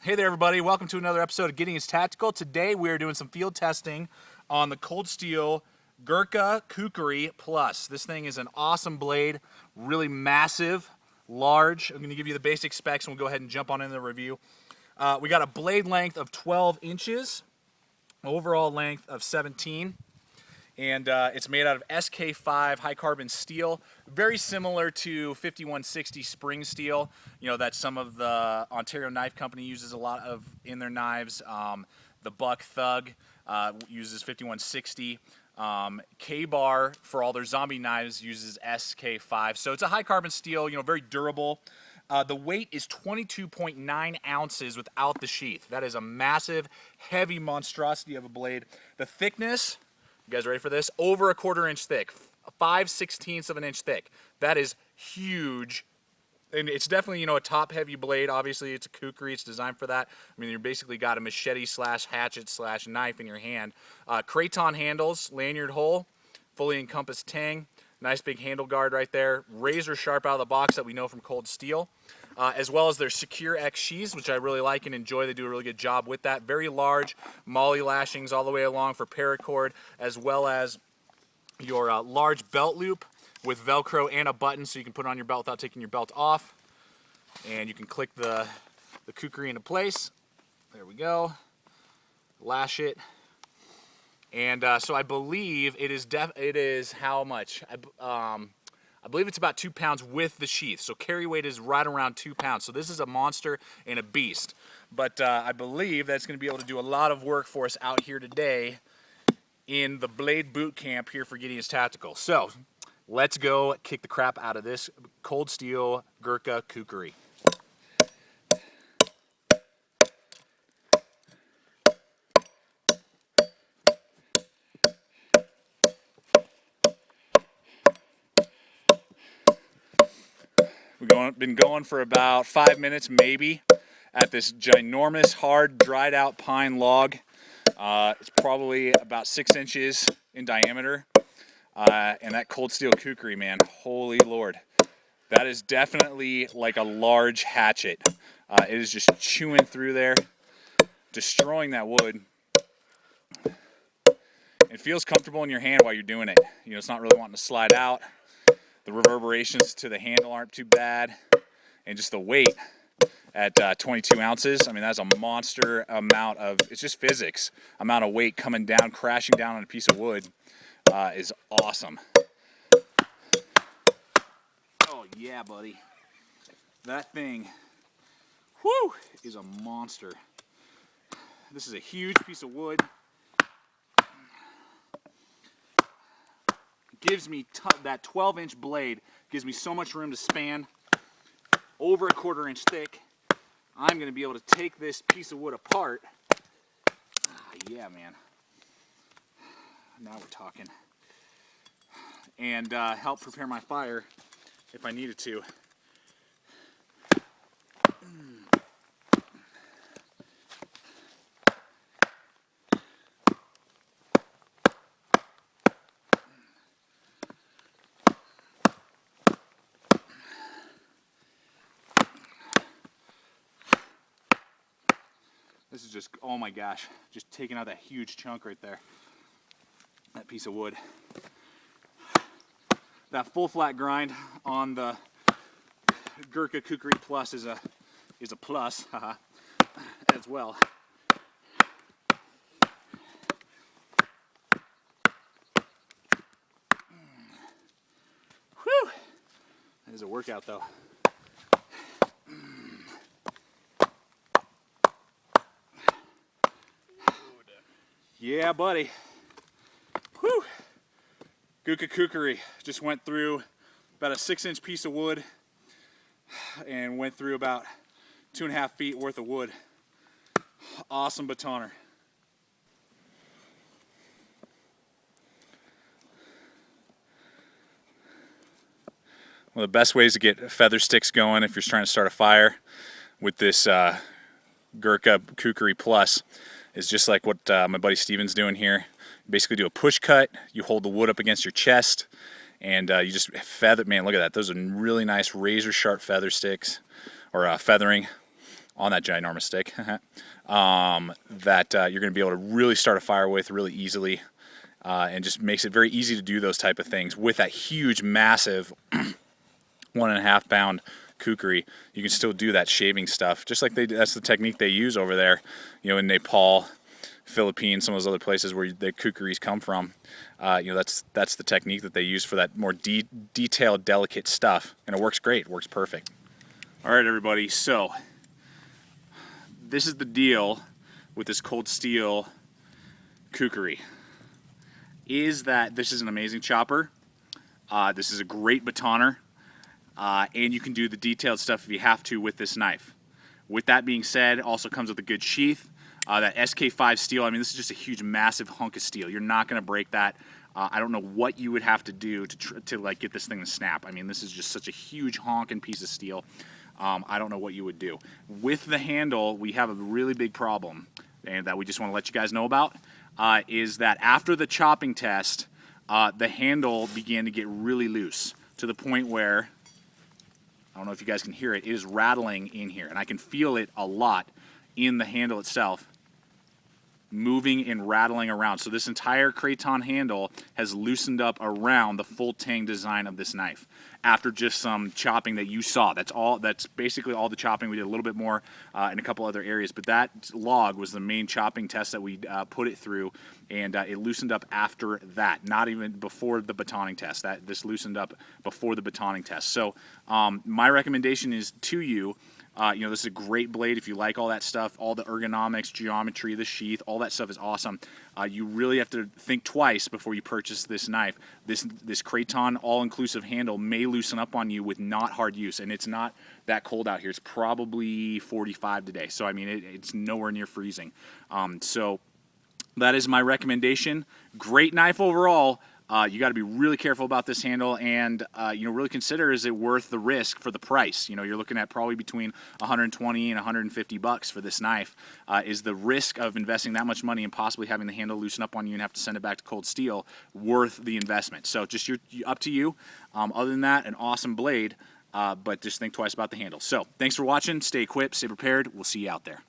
Hey there everybody, welcome to another episode of Getting His Tactical. Today we are doing some field testing on the Cold Steel Gurkha Kukri Plus. This thing is an awesome blade, really massive, large. I'm going to give you the basic specs and we'll go ahead and jump on into the review. We got a blade length of 12 inches, overall length of 17. And it's made out of SK5 high carbon steel, very similar to 5160 spring steel. You know, that some of the Ontario Knife Company uses a lot of in their knives. The Buck Thug uses 5160. K-Bar for all their zombie knives uses SK5. So it's a high carbon steel, you know, very durable. The weight is 22.9 ounces without the sheath. That is a massive, heavy monstrosity of a blade. The thickness, you guys ready for this? Over a 1/4 inch thick, 5/16 of an inch thick. That is huge. And it's definitely, you know, a top heavy blade. Obviously it's a kukri, it's designed for that. I mean, you basically got a machete slash hatchet slash knife in your hand. Craton handles, lanyard hole, fully encompassed tang. Nice big handle guard right there. Razor sharp out of the box that we know from Cold Steel. As well as their Secure X sheaths, which I really like and enjoy. They do a really good job with that. Very large molly lashings all the way along for paracord, as well as your large belt loop with Velcro and a button so you can put it on your belt without taking your belt off. And you can click the kukri into place. There we go. Lash it. And so I believe it is how much? I believe it's about 2 pounds with the sheath. So carry weight is right around 2 pounds. So this is a monster and a beast. But I believe that's going to be able to do a lot of work for us out here today in the Blade Boot Camp here for Getting His Tactical. So let's go kick the crap out of this Cold Steel Gurkha Kukri. We've been going for about 5 minutes maybe at this ginormous, hard, dried out pine log. It's probably about 6 inches in diameter. And that Cold Steel Kukri, man, holy Lord. That is definitely like a large hatchet. It is just chewing through there, destroying that wood. It feels comfortable in your hand while you're doing it. You know, it's not really wanting to slide out. The reverberations to the handle aren't too bad. And just the weight at 22 ounces, I mean, that's a monster amount of, it's just physics, amount of weight coming down, crashing down on a piece of wood is awesome. Oh yeah, buddy. That thing, whew, is a monster. This is a huge piece of wood. Gives me that 12-inch blade gives me so much room to span. Over a 1/4 inch thick. I'm going to be able to take this piece of wood apart. Yeah, man. Now we're talking. And help prepare my fire if I needed to. This is just, oh my gosh, just taking out that huge chunk right there. That piece of wood. That full flat grind on the Gurkha Kukri Plus is a plus, as well. Whew! That is a workout though. Yeah, buddy. Whew. Gurkha Kukri just went through about a 6-inch piece of wood and went through about 2.5 feet worth of wood. Awesome batoner. One of the best ways to get feather sticks going if you're trying to start a fire with this Gurkha Kukri Plus is just like what my buddy Steven's doing here. You basically do a push cut, you hold the wood up against your chest, and you just feather. Man, look at that. Those are really nice razor sharp feather sticks, or feathering on that ginormous stick, that you're going to be able to really start a fire with really easily, and just makes it very easy to do those type of things with that huge, massive 1.5 pound kukri. You can still do that shaving stuff, just like that's the technique they use over there, you know, in Nepal, Philippines, some of those other places where the kukris come from. You know, that's the technique that they use for that more detailed, delicate stuff, and it works great. It works perfect. All right, everybody. So this is the deal with this cold steel kukri. Is that this is an amazing chopper. This is a great batoner, and you can do the detailed stuff if you have to with this knife. With that being said, it also comes with a good sheath. That SK5 steel, I mean, this is just a huge, massive hunk of steel. You're not going to break that. I don't know what you would have to do to like get this thing to snap. I mean, this is just such a huge honking piece of steel. I don't know what you would do. With the handle, we have a really big problem, and that we just want to let you guys know about, is that after the chopping test, the handle began to get really loose to the point where, I don't know if you guys can hear it, it is rattling in here, and I can feel it a lot in the handle itself, moving and rattling around. So this entire Kraton handle has loosened up around the full tang design of this knife after just some chopping that you saw. That's basically all the chopping. We did a little bit more in a couple other areas, but that log was the main chopping test that we put it through, and it loosened up after that, not even before the batoning test. This loosened up before the batoning test. So my recommendation is to you, you know, this is a great blade if you like all that stuff, all the ergonomics, geometry, the sheath, all that stuff is awesome. You really have to think twice before you purchase this knife. This Kraton all-inclusive handle may loosen up on you with not hard use, and it's not that cold out here. It's probably 45 today, so I mean, it's nowhere near freezing. So that is my recommendation. Great knife overall. You got to be really careful about this handle, and you know, really consider, is it worth the risk for the price? You know, you're looking at probably between 120 and 150 bucks for this knife. Is the risk of investing that much money and possibly having the handle loosen up on you and have to send it back to cold steel worth the investment? So just up to you. Other than that, an awesome blade, but just think twice about the handle. So thanks for watching. Stay equipped, stay prepared. We'll see you out there.